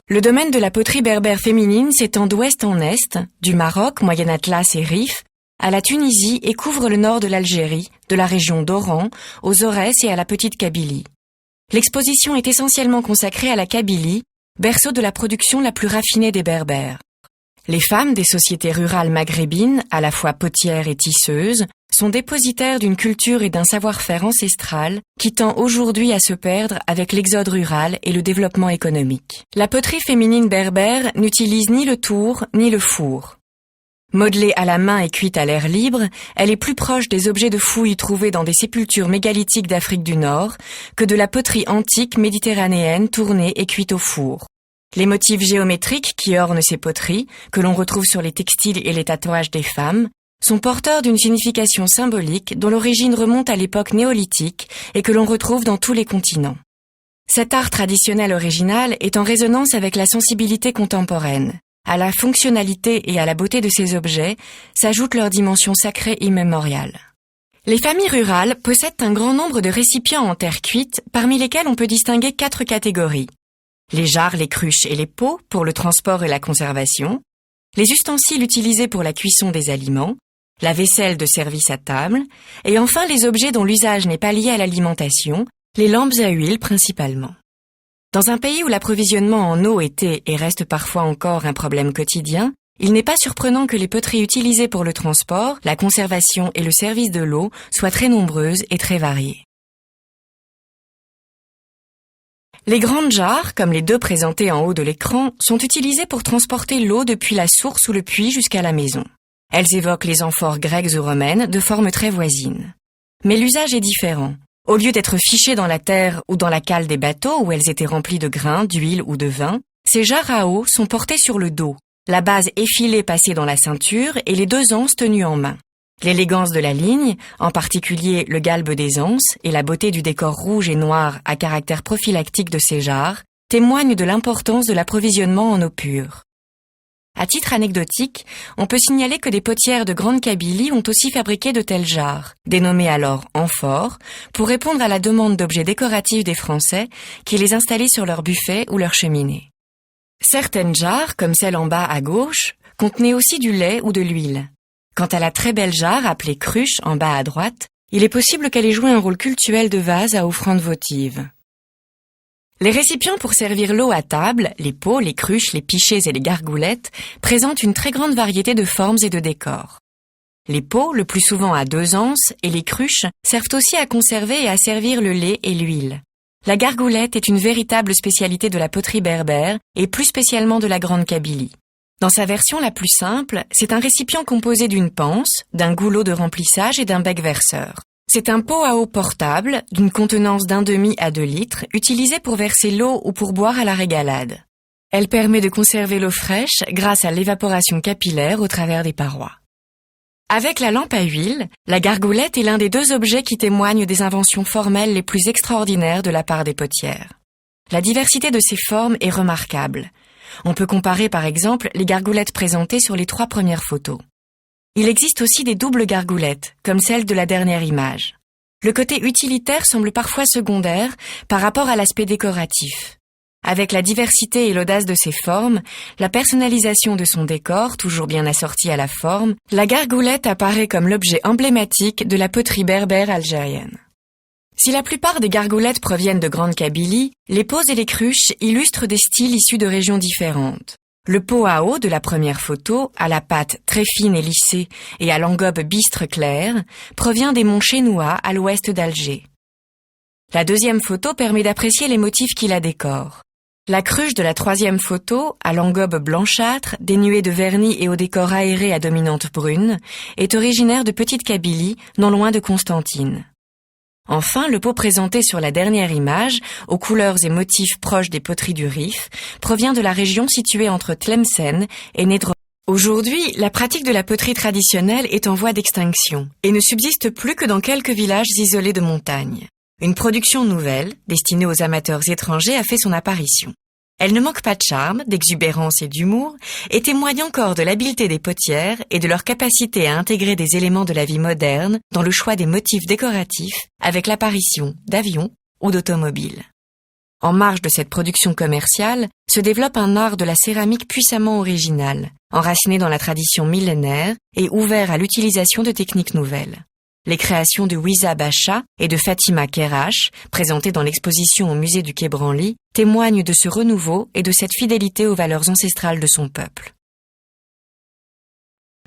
Le domaine de la poterie berbère féminine s'étend d'ouest en est, du Maroc, Moyen Atlas et Rif, à la Tunisie et couvre le nord de l'Algérie, de la région d'Oran, aux Aurès et à la Petite Kabylie. L'exposition est essentiellement consacrée à la Kabylie, berceau de la production la plus raffinée des Berbères. Les femmes des sociétés rurales maghrébines, à la fois potières et tisseuses, sont dépositaires d'une culture et d'un savoir-faire ancestral qui tend aujourd'hui à se perdre avec l'exode rural et le développement économique. La poterie féminine berbère n'utilise ni le tour ni le four. Modelée à la main et cuite à l'air libre, elle est plus proche des objets de fouilles trouvés dans des sépultures mégalithiques d'Afrique du Nord que de la poterie antique méditerranéenne tournée et cuite au four. Les motifs géométriques qui ornent ces poteries, que l'on retrouve sur les textiles et les tatouages des femmes, sont porteurs d'une signification symbolique dont l'origine remonte à l'époque néolithique et que l'on retrouve dans tous les continents. Cet art traditionnel original est en résonance avec la sensibilité contemporaine. À la fonctionnalité et à la beauté de ces objets s'ajoute leur dimension sacrée immémoriale. Les familles rurales possèdent un grand nombre de récipients en terre cuite, parmi lesquels on peut distinguer 4 catégories. Les jarres, les cruches et les pots pour le transport et la conservation, les ustensiles utilisés pour la cuisson des aliments, la vaisselle de service à table, et enfin les objets dont l'usage n'est pas lié à l'alimentation, les lampes à huile principalement. Dans un pays où l'approvisionnement en eau était et reste parfois encore un problème quotidien, il n'est pas surprenant que les poteries utilisées pour le transport, la conservation et le service de l'eau soient très nombreuses et très variées. Les grandes jarres, comme les 2 présentées en haut de l'écran, sont utilisées pour transporter l'eau depuis la source ou le puits jusqu'à la maison. Elles évoquent les amphores grecques ou romaines de forme très voisine. Mais l'usage est différent. Au lieu d'être fichées dans la terre ou dans la cale des bateaux où elles étaient remplies de grains, d'huile ou de vin, ces jarres à eau sont portées sur le dos, la base effilée passée dans la ceinture et les 2 anses tenues en main. L'élégance de la ligne, en particulier le galbe des anses et la beauté du décor rouge et noir à caractère prophylactique de ces jarres, témoignent de l'importance de l'approvisionnement en eau pure. À titre anecdotique, on peut signaler que des potières de Grande Kabylie ont aussi fabriqué de telles jarres, dénommées alors amphores, pour répondre à la demande d'objets décoratifs des Français qui les installaient sur leur buffet ou leur cheminée. Certaines jarres, comme celle en bas à gauche, contenaient aussi du lait ou de l'huile. Quant à la très belle jarre appelée cruche en bas à droite, il est possible qu'elle ait joué un rôle cultuel de vase à offrande votive. Les récipients pour servir l'eau à table, les pots, les cruches, les pichets et les gargoulettes, présentent une très grande variété de formes et de décors. Les pots, le plus souvent à 2 anses, et les cruches servent aussi à conserver et à servir le lait et l'huile. La gargoulette est une véritable spécialité de la poterie berbère et plus spécialement de la Grande Kabylie. Dans sa version la plus simple, c'est un récipient composé d'une panse, d'un goulot de remplissage et d'un bec verseur. C'est un pot à eau portable, d'une contenance d'1,5 à 2 litres, utilisé pour verser l'eau ou pour boire à la régalade. Elle permet de conserver l'eau fraîche grâce à l'évaporation capillaire au travers des parois. Avec la lampe à huile, la gargoulette est l'un des 2 objets qui témoignent des inventions formelles les plus extraordinaires de la part des potières. La diversité de ces formes est remarquable. On peut comparer par exemple les gargoulettes présentées sur les 3 premières photos. Il existe aussi des doubles gargoulettes, comme celle de la dernière image. Le côté utilitaire semble parfois secondaire par rapport à l'aspect décoratif. Avec la diversité et l'audace de ses formes, la personnalisation de son décor, toujours bien assorti à la forme, la gargoulette apparaît comme l'objet emblématique de la poterie berbère algérienne. Si la plupart des gargoulettes proviennent de Grande Kabylie, les pots et les cruches illustrent des styles issus de régions différentes. Le pot à eau de la première photo, à la pâte très fine et lissée et à l'engobe bistre claire, provient des monts Chénois à l'ouest d'Alger. La deuxième photo permet d'apprécier les motifs qui la décorent. La cruche de la 3e photo, à l'engobe blanchâtre, dénuée de vernis et au décor aéré à dominante brune, est originaire de Petite Kabylie, non loin de Constantine. Enfin, le pot présenté sur la dernière image, aux couleurs et motifs proches des poteries du Rif, provient de la région située entre Tlemcen et Nedroga. Aujourd'hui, la pratique de la poterie traditionnelle est en voie d'extinction et ne subsiste plus que dans quelques villages isolés de montagne. Une production nouvelle, destinée aux amateurs étrangers, a fait son apparition. Elle ne manque pas de charme, d'exubérance et d'humour, et témoigne encore de l'habileté des potières et de leur capacité à intégrer des éléments de la vie moderne dans le choix des motifs décoratifs avec l'apparition d'avions ou d'automobiles. En marge de cette production commerciale se développe un art de la céramique puissamment original, enraciné dans la tradition millénaire et ouvert à l'utilisation de techniques nouvelles. Les créations de Wiza Bacha et de Fatima Kerash, présentées dans l'exposition au musée du Quai Branly, témoignent de ce renouveau et de cette fidélité aux valeurs ancestrales de son peuple.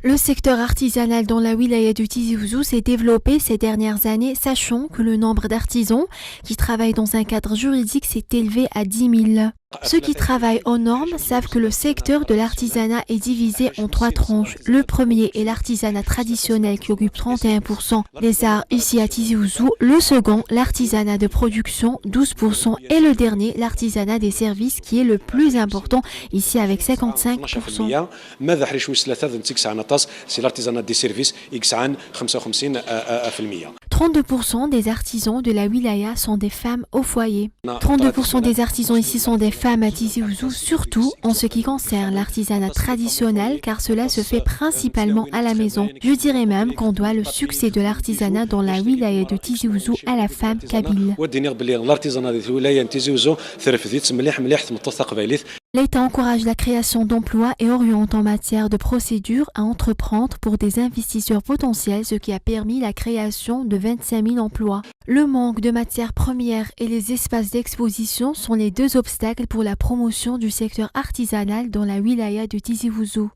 Le secteur artisanal dans la wilaya de Tizi Ouzou s'est développé ces dernières années, sachant que le nombre d'artisans qui travaillent dans un cadre juridique s'est élevé à 10 000. Ceux qui travaillent aux normes savent que le secteur de l'artisanat est divisé en 3 tranches. Le premier est l'artisanat traditionnel qui occupe 31% des arts ici à Tizi Ouzou. Le second, l'artisanat de production, 12%. Et le dernier, l'artisanat des services qui est le plus important ici avec 55%. C'est l'artisanat des services qui عن 55%. 32% des artisans de la wilaya sont des femmes au foyer. 32% des artisans ici sont des femmes à Tizi Ouzou, surtout en ce qui concerne l'artisanat traditionnel, car cela se fait principalement à la maison. Je dirais même qu'on doit le succès de l'artisanat dans la wilaya de Tizi Ouzou à la femme kabyle. L'État encourage la création d'emplois et oriente en matière de procédures à entreprendre pour des investisseurs potentiels, ce qui a permis la création de 25 000 emplois. Le manque de matières premières et les espaces d'exposition sont les 2 obstacles pour la promotion du secteur artisanal dans la wilaya de Tizi Ouzou.